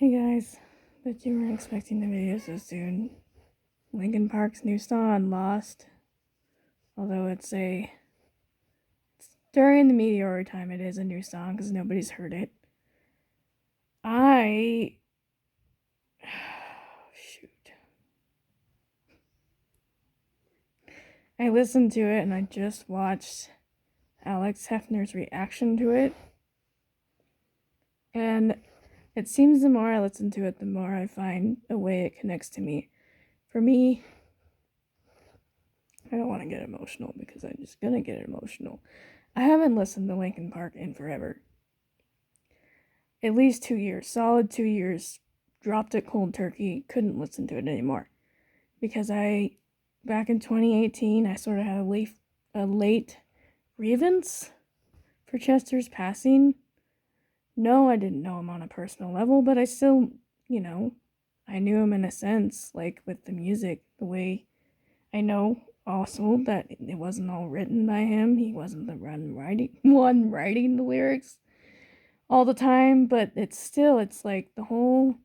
Hey guys, bet you weren't expecting the video so soon. Linkin Park's new song, Lost. Although it's during the meteor time, it is a new song because nobody's heard it. Shoot. I listened to it and I just watched Alex Hefner's reaction to it. And it seems the more I listen to it, the more I find a way it connects to me. For me, I don't want to get emotional because I'm just gonna get emotional. I haven't listened to Linkin Park in forever. At least 2 years, solid 2 years. Dropped it cold turkey, couldn't listen to it anymore. Because back in 2018, I sort of had a late grievance for Chester's passing. No, I didn't know him on a personal level, but I still, I knew him in a sense, like with the music, the way I know also that it wasn't all written by him. He wasn't the one writing the lyrics all the time, but it's like all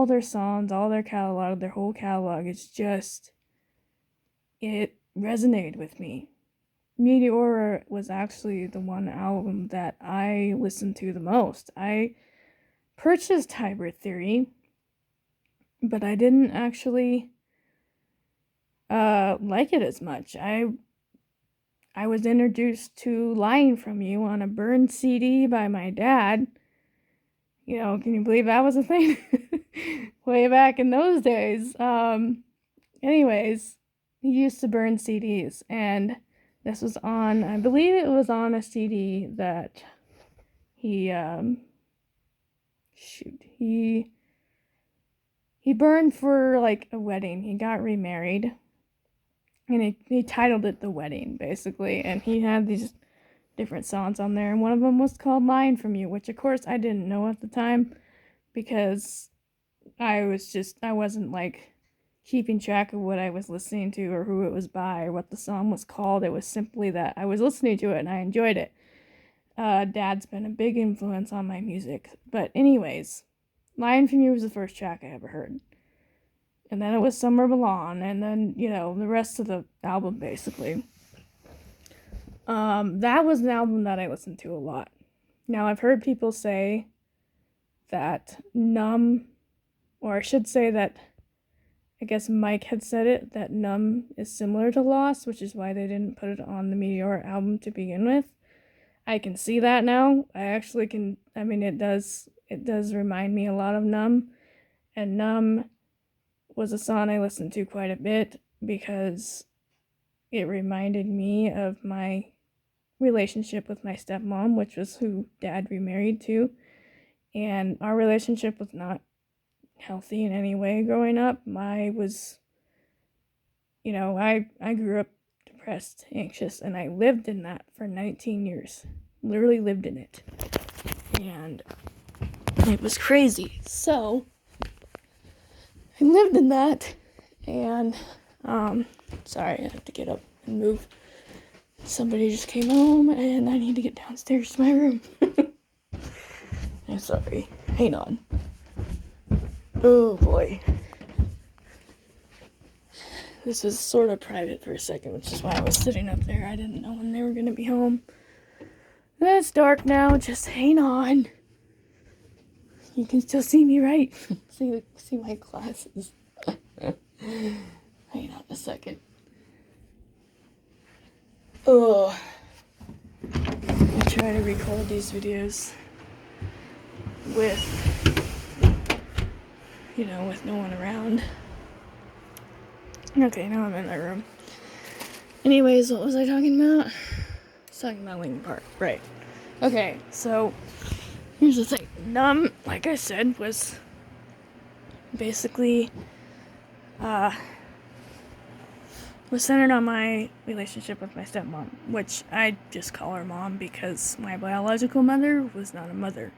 their songs, all their catalog, their whole catalog, it resonated with me. Meteora was actually the one album that I listened to the most. I purchased Hybrid Theory, but I didn't actually like it as much. I was introduced to Lying From You on a burned CD by my dad. Can you believe that was a thing? Way back in those days. Anyways, he used to burn CDs, and this was I believe it was on a CD that he burned for like a wedding. He got remarried, and he titled it The Wedding, basically, and he had these different songs on there, and one of them was called Lying From You, which of course I didn't know at the time because I wasn't like keeping track of what I was listening to or who it was by or what the song was called. It was simply that I was listening to it and I enjoyed it. Dad's been a big influence on my music. But anyways, Lying From You was the first track I ever heard. And then it was Somewhere Belong, and then, the rest of the album basically. That was an album that I listened to a lot. Now, I've heard people say that Numb, or I should say that, I guess Mike had said it, that Numb is similar to Lost, which is why they didn't put it on the Meteor album to begin with. I can see that now. I actually can, it does remind me a lot of Numb, and Numb was a song I listened to quite a bit because it reminded me of my relationship with my stepmom, which was who Dad remarried to, and our relationship was not healthy in any way growing up. I grew up depressed, anxious, and I lived in that for 19 years. Literally lived in it. And it was crazy. So, I lived in that, and, sorry, I have to get up and move. Somebody just came home, and I need to get downstairs to my room. I'm sorry. Hang on. Oh, boy. This was sort of private for a second, which is why I was sitting up there. I didn't know when they were going to be home. It's dark now. Just hang on. You can still see me, right? see my glasses. Hang on a second. Oh. I try to record these videos with no one around. Okay, now I'm in my room. Anyways, what was I talking about? I was talking about Linkin Park, right. Okay, so here's the thing. Numb, like I said, was basically was centered on my relationship with my stepmom, which I just call her mom because my biological mother was not a mother.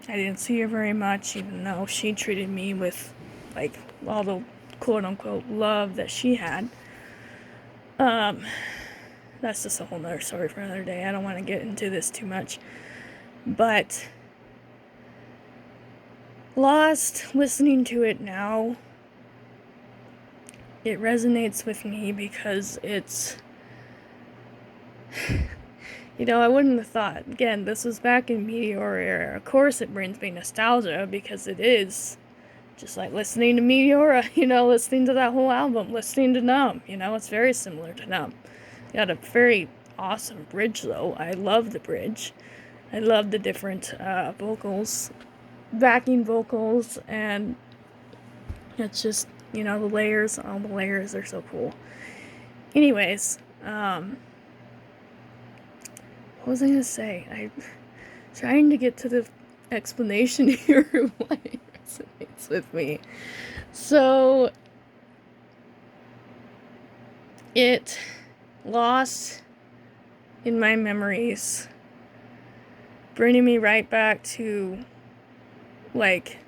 I didn't see her very much, even though she treated me with like all the quote-unquote love that she had. That's just a whole nother story for another day. I don't want to get into this too much. But Lost, listening to it now, it resonates with me because it's, I wouldn't have thought. Again, this was back in Meteor era. Of course it brings me nostalgia because it is. Just like listening to Meteora, listening to that whole album, listening to Numb, it's very similar to Numb. It had a very awesome bridge though. I love the bridge. I love the different vocals, backing vocals, and it's just, the layers, all the layers are so cool. Anyways, what was I gonna say? I'm trying to get to the explanation here why it resonates with me. So, it lost in my memories, bringing me right back to, like,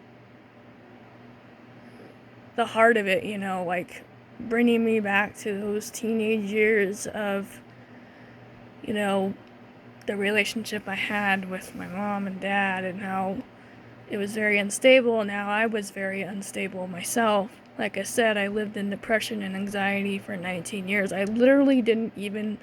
the heart of it, like, bringing me back to those teenage years of, the relationship I had with my mom and dad, and how it was very unstable, and how I was very unstable myself. Like I said, I lived in depression and anxiety for 19 years. I literally didn't even...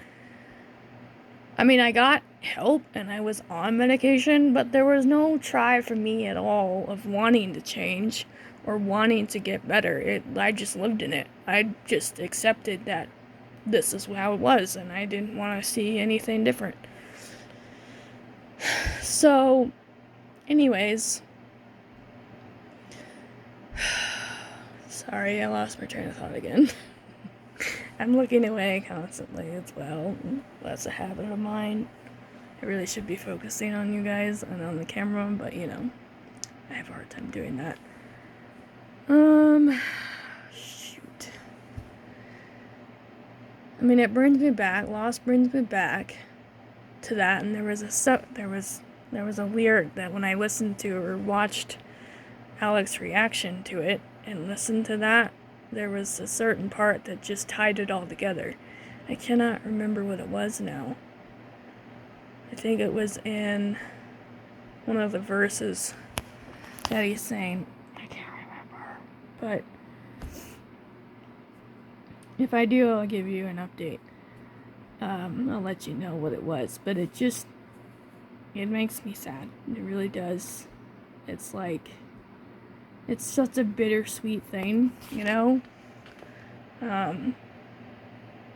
I got help and I was on medication, but there was no try for me at all of wanting to change or wanting to get better. I just lived in it. I just accepted that this is how it was, and I didn't want to see anything different. So, anyways, sorry, I lost my train of thought again. I'm looking away constantly as well. That's a habit of mine. I really should be focusing on you guys and on the camera, but I have a hard time doing that. Shoot. It brings me back. Lost brings me back to that, and there was a lyric that when I listened to or watched Alex's reaction to it and listened to that, there was a certain part that just tied it all together. I cannot remember what it was now. I think it was in one of the verses that he's saying. I can't remember. But if I do, I'll give you an update. I'll let you know what it was. But it makes me sad. It really does. It's like... it's such a bittersweet thing,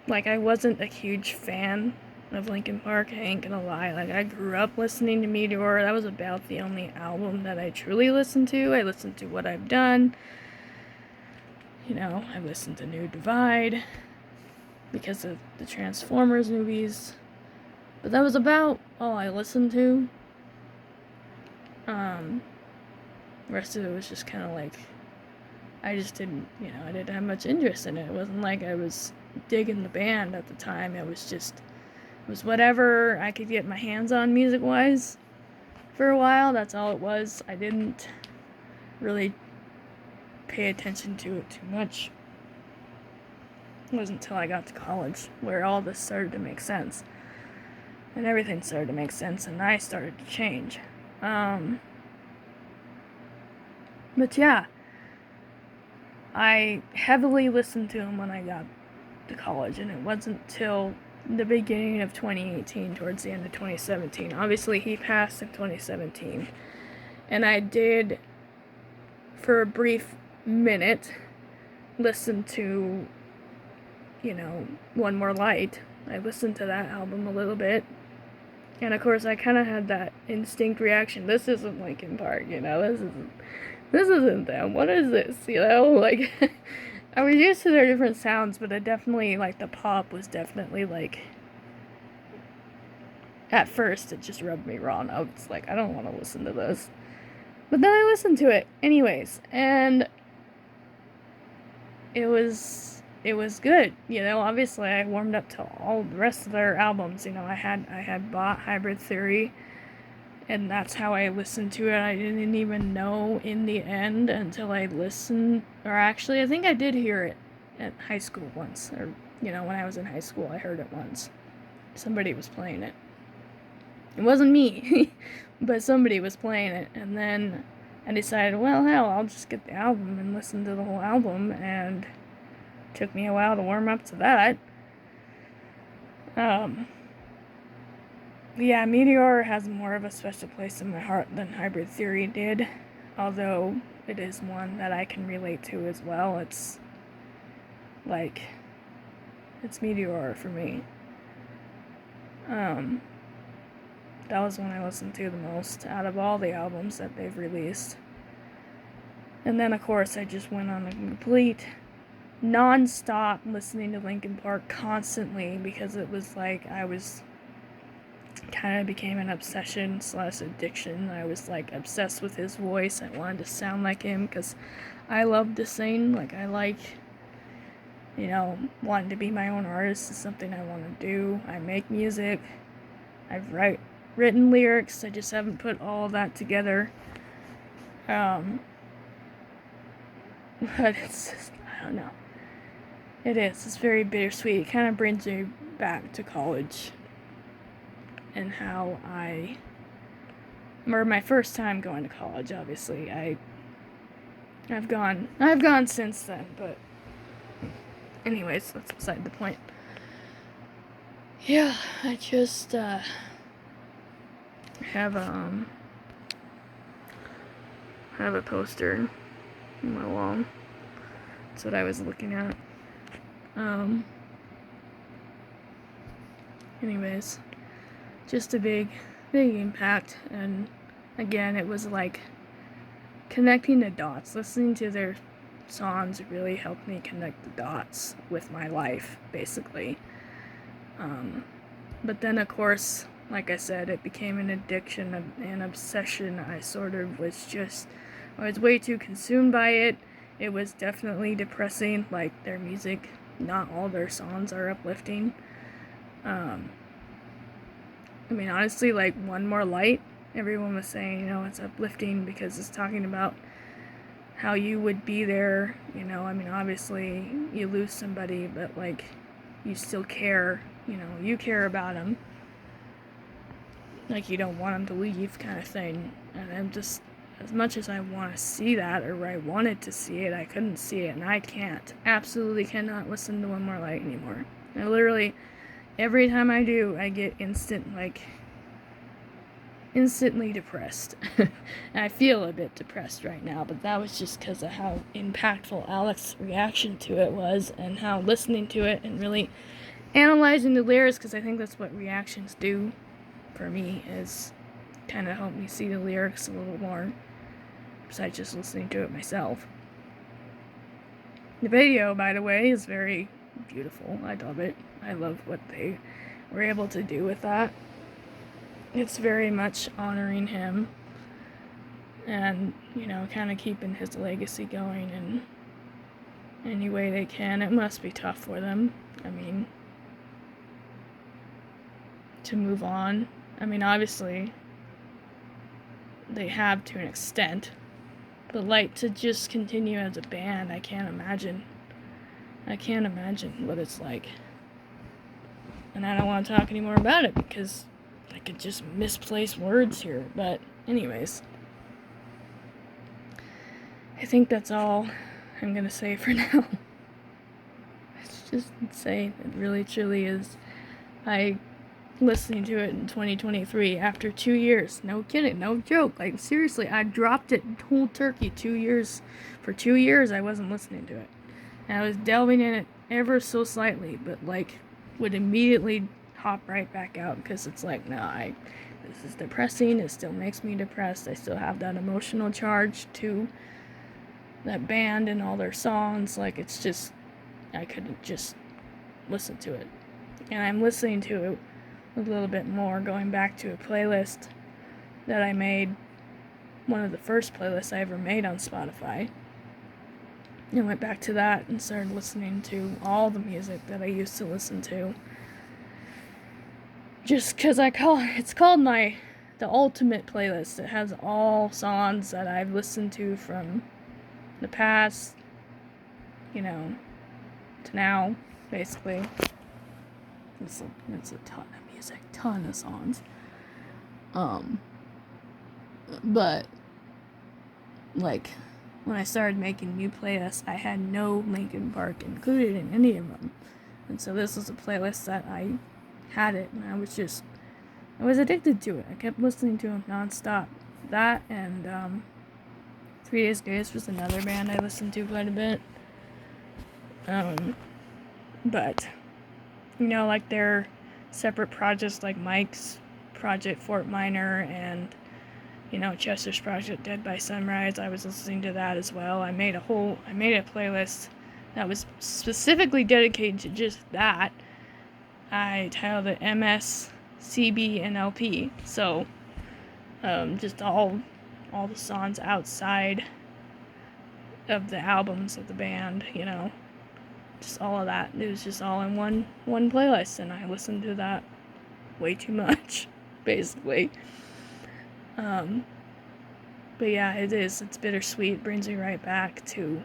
Like, I wasn't a huge fan of Linkin Park, I ain't gonna lie. Like, I grew up listening to Meteor. That was about the only album that I truly listened to. I listened to What I've Done. I listened to New Divide because of the Transformers movies. But that was about all I listened to. The rest of it was just kind of like, I just didn't, I didn't have much interest in it. It wasn't like I was digging the band at the time. It was whatever I could get my hands on music-wise for a while. That's all it was. I didn't really pay attention to it too much. It wasn't until I got to college where all this started to make sense. And everything started to make sense, and I started to change. But yeah, I heavily listened to him when I got to college, and it wasn't till the beginning of 2018, towards the end of 2017. Obviously, he passed in 2017, and I did, for a brief minute, listen to, One More Light. I listened to that album a little bit, and of course, I kind of had that instinct reaction. This isn't Linkin Park, this isn't them. What is this? Like, I was used to their different sounds, but it definitely, like, the pop was definitely, like, at first, it just rubbed me wrong. I was like, I don't want to listen to this. But then I listened to it anyways, and it was good. Obviously, I warmed up to all the rest of their albums. I had bought Hybrid Theory, and that's how I listened to it. I didn't even know in the end until I listened, or actually, I think I did hear it at high school once, or, when I was in high school, I heard it once. Somebody was playing it. It wasn't me, but somebody was playing it, and then I decided, well, hell, I'll just get the album and listen to the whole album, and it took me a while to warm up to that. Yeah, Meteor has more of a special place in my heart than Hybrid Theory did, although it is one that I can relate to as well. It's Meteor for me. That was one I listened to the most out of all the albums that they've released. And then, of course, I just went on a complete non-stop listening to Linkin Park constantly, because it was like I was kind of became an obsession / addiction. I was like obsessed with his voice. I wanted to sound like him because I love to sing. Like, I like, wanting to be my own artist is something I want to do. I make music. I've written lyrics. I just haven't put all of that together. But it's just, I don't know. It's very bittersweet. It kind of brings me back to college and how my first time going to college, obviously. I've gone since then, but anyways, that's beside the point. Yeah, I just have a poster on my wall. That's what I was looking at. Anyways, just a big impact, and again, it was like connecting the dots. Listening to their songs really helped me connect the dots with my life, basically. But then, of course, like I said, it became an addiction, an obsession. I was way too consumed by it. It was definitely depressing. Like, their music, not all their songs are uplifting. Honestly, like One More Light, everyone was saying, it's uplifting because it's talking about how you would be there, obviously you lose somebody, but like, you still care, you care about them. Like, you don't want them to leave, kind of thing. And I'm just, as much as I want to see that, or I wanted to see it, I couldn't see it, and I absolutely cannot listen to One More Light anymore. I literally, every time I do, I get instantly depressed. And I feel a bit depressed right now, but that was just because of how impactful Alex's reaction to it was, and how listening to it and really analyzing the lyrics, because I think that's what reactions do for me, is kind of help me see the lyrics a little more, besides just listening to it myself. The video, by the way, is very beautiful. I love it. I love what they were able to do with that. It's very much honoring him and, kind of keeping his legacy going in any way they can. It must be tough for them, to move on. Obviously, they have to an extent, but like, to just continue as a band, I can't imagine what it's like. And I don't want to talk anymore about it because I could just misplace words here. But anyways, I think that's all I'm gonna say for now. It's just insane. It really truly is. Listening to it in 2023 after 2 years. No kidding, no joke. Like, seriously, I dropped it cold turkey 2 years. For 2 years, I wasn't listening to it. And I was delving in it ever so slightly, but like, would immediately hop right back out because it's like, no, this is depressing. It still makes me depressed. I still have that emotional charge to that band and all their songs. Like, it's just, I couldn't just listen to it. And I'm listening to it a little bit more, going back to a playlist that I made, one of the first playlists I ever made on Spotify. I went back to that and started listening to all the music that I used to listen to. Just because it's called the ultimate playlist. It has all songs that I've listened to from the past, to now, basically. It's a ton of music, ton of songs. But like, when I started making new playlists, I had no Linkin Park included in any of them. And so this was a playlist that I had it, and I was addicted to it. I kept listening to them nonstop. That and 3 Days Grace was another band I listened to quite a bit. But, like their separate projects, like Mike's project Fort Minor and, Chester's project Dead by Sunrise, I was listening to that as well. I made a playlist that was specifically dedicated to just that. I titled it MS, CB, and LP. So, just all the songs outside of the albums of the band, just all of that. It was just all in one playlist, and I listened to that way too much, basically. But yeah, it's bittersweet. It brings me right back to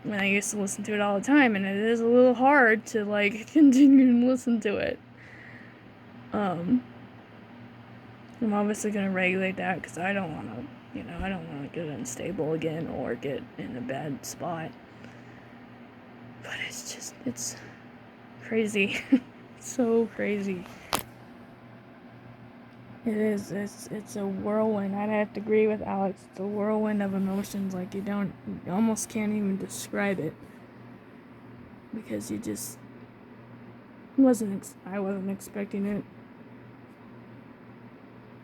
when I used to listen to it all the time, and it is a little hard to, continue to listen to it. I'm obviously going to regulate that, because I don't want to, get unstable again, or get in a bad spot. But it's crazy. So crazy. It is. It's a whirlwind. I'd have to agree with Alex. It's a whirlwind of emotions. You almost can't even describe it, because I wasn't expecting it.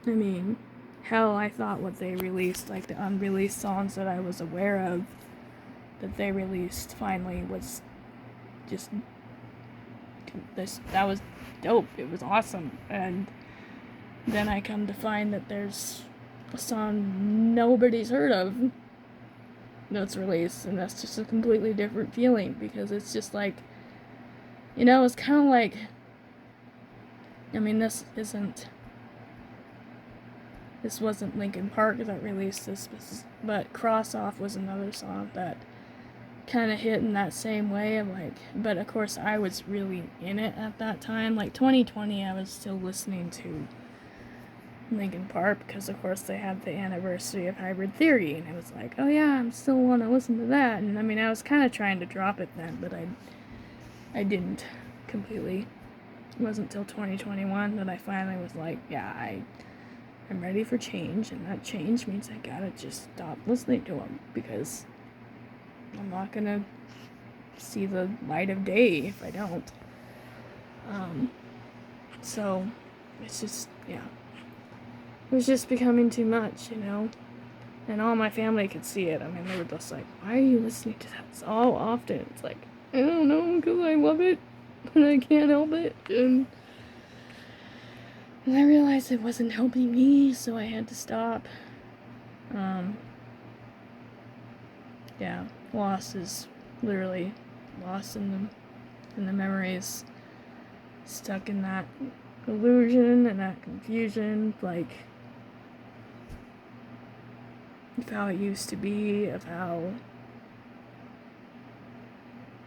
I mean, hell, I thought what they released, the unreleased songs that I was aware of, that they released finally, was just that was dope. It was awesome. And then I come to find that there's a song nobody's heard of that's released, and that's just a completely different feeling, because it's just it's kind of like, this wasn't Linkin Park that released this, but Cross Off was another song that kind of hit in that same way of but of course I was really in it at that time. 2020, I was still listening to Linkin Park, because of course they had the anniversary of Hybrid Theory, and I was like, oh yeah, I still want to listen to that. And I was kind of trying to drop it then, but I didn't completely. It wasn't until 2021 that I finally was like, yeah, I'm ready for change, and that change means I gotta just stop listening to them, because I'm not gonna see the light of day if I don't. So it's just, yeah. It was just becoming too much, And all my family could see it. They were just like, why are you listening to that so often? It's like, I don't know, because I love it, and I can't help it. And I realized it wasn't helping me, so I had to stop. Yeah, loss is literally lost in the memories, stuck in that illusion and that confusion, of how it used to be, of how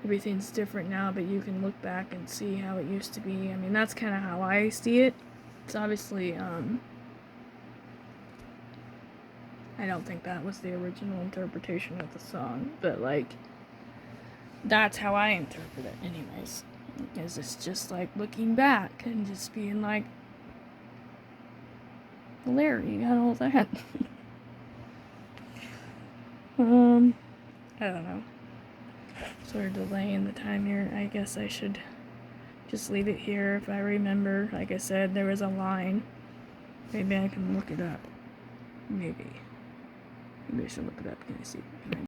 everything's different now, but you can look back and see how it used to be. That's kind of how I see it. It's obviously, I don't think that was the original interpretation of the song, but, that's how I interpret it anyways. Is it's just, looking back and just being like, Larry, you got all that. I don't know. Sort of delaying the time here. I guess I should just leave it here if I remember. Like I said, there was a line. Maybe I can look it up. Maybe I should look it up. Can I see?